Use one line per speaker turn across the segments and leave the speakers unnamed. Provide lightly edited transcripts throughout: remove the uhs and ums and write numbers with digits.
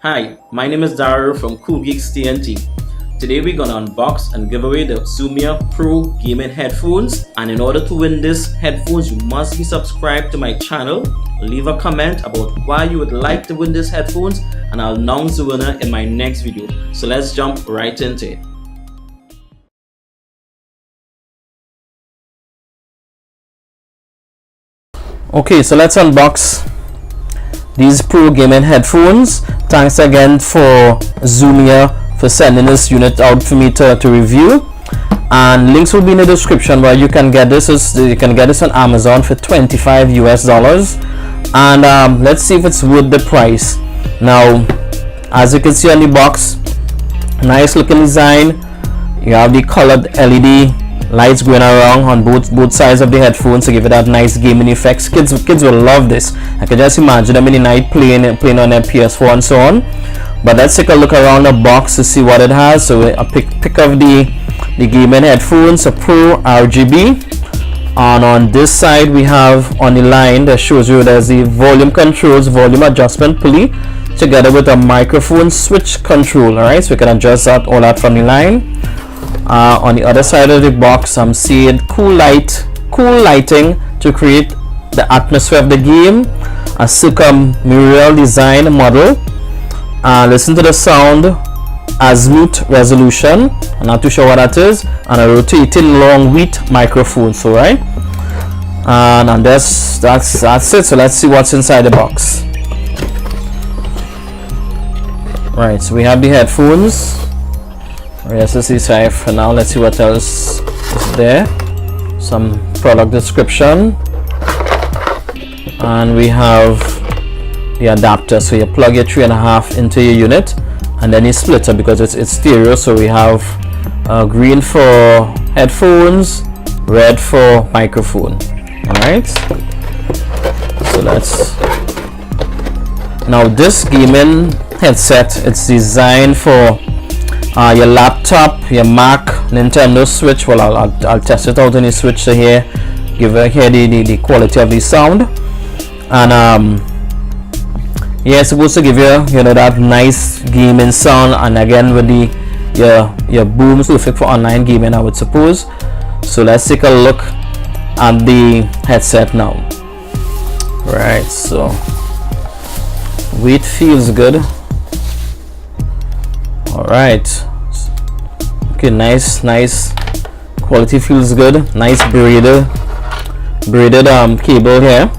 Hi, my name is Daryl from Cool Geeks TNT. Today we're gonna unbox and give away the Ziumier Pro gaming headphones. And in order to win these headphones, you must be subscribed to my channel. Leave a comment about why you would like to win these headphones, and I'll announce the winner in my next video. So let's jump right into it. Okay, so let's unbox these Pro gaming headphones. Thanks again for Ziumier for sending this unit out for me to review, and links will be in the description where you can get this. You can get this on Amazon for $25 US, and let's see if it's worth the price. Now, as you can see on the box, nice looking design. You have the colored LED lights going around on both sides of the headphones to give it that nice gaming effects. Kids will love this. I can just imagine them in the night playing on their PS4 and so on. But let's take a look around the box to see what it has. So a pick of the gaming headphones, a Pro RGB, and on this side we have on the line that shows you there's the volume controls, volume adjustment pulley, together with a microphone switch control. All right, so we can adjust all that from the line. On the other side of the box, I'm seeing cool lighting to create the atmosphere of the game, a circumferential design model. Listen to the sound, azimuth resolution. I'm not too sure what that is, and a rotating long width microphone. So right, and that's it. So let's see what's inside the box. Right, so we have the headphones. Yes, this is safe for now. Let's see what else is there. Some product description, and we have the adapter. So you plug your 3.5 into your unit, and then you split it because it's stereo. So we have green for headphones, red for microphone. All right. So let's. Now this gaming headset, it's designed for your laptop, your Mac, Nintendo Switch. Well, I'll test it out on the Switch to hear the quality of the sound. And yeah, it's supposed to give you that nice gaming sound, and again with your boom, perfect for online gaming, I would suppose. So let's take a look at the headset now. Right, so weight feels good. All right, okay, nice quality, feels good. Nice braided cable here,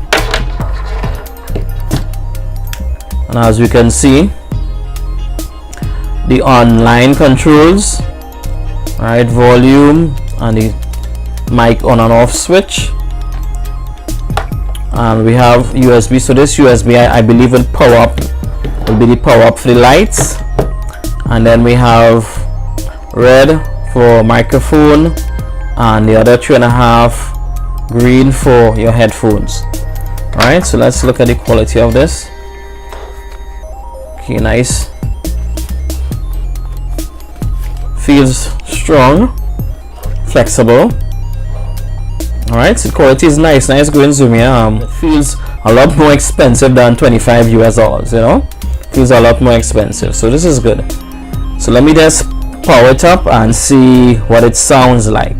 and as we can see, the online controls, right, volume and the mic on and off switch, and we have USB. So this USB I believe will be the power up for the lights. And then we have red for microphone, and the other 3.5 green for your headphones. All right, so let's look at the quality of this. Okay, nice. Feels strong, flexible. All right, so quality is nice going Ziumier. It feels a lot more expensive than $25 US. Feels a lot more expensive. So this is good. So let me just power it up and see what it sounds like.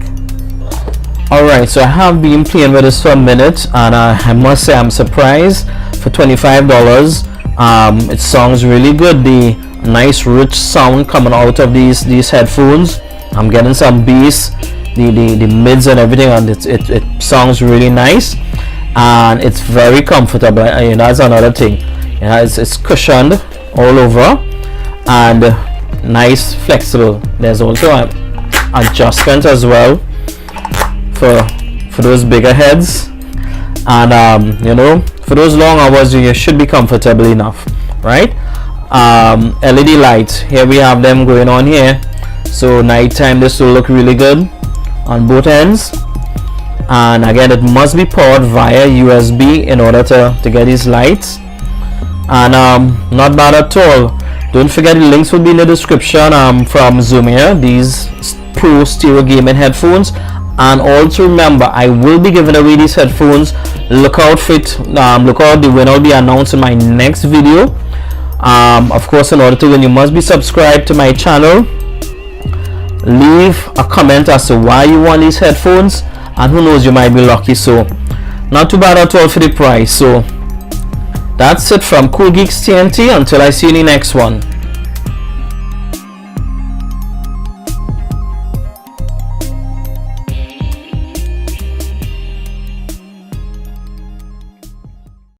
Alright, so I have been playing with this for a minute, and I must say I'm surprised. For $25, it sounds really good. The nice rich sound coming out of these headphones. I'm getting some bass, the mids and everything, and it sounds really nice, and it's very comfortable. That's another thing. It's cushioned all over, and nice, flexible. There's also an adjustment as well for those bigger heads, and for those long hours you should be comfortable enough, right? LED lights, here we have them going on here. So nighttime this will look really good on both ends, and again it must be powered via USB in order to get these lights, and not bad at all. Don't forget the links will be in the description from Ziumier, these Pro stereo gaming headphones. And also remember, I will be giving away these headphones. Look out for it. Look out, the winner will be announced in my next video. Of course, in order to win, you must be subscribed to my channel. Leave a comment as to why you want these headphones, and who knows, you might be lucky. So not too bad at all for the price. So that's it from Cool Geeks TNT. Until I see you in the next one.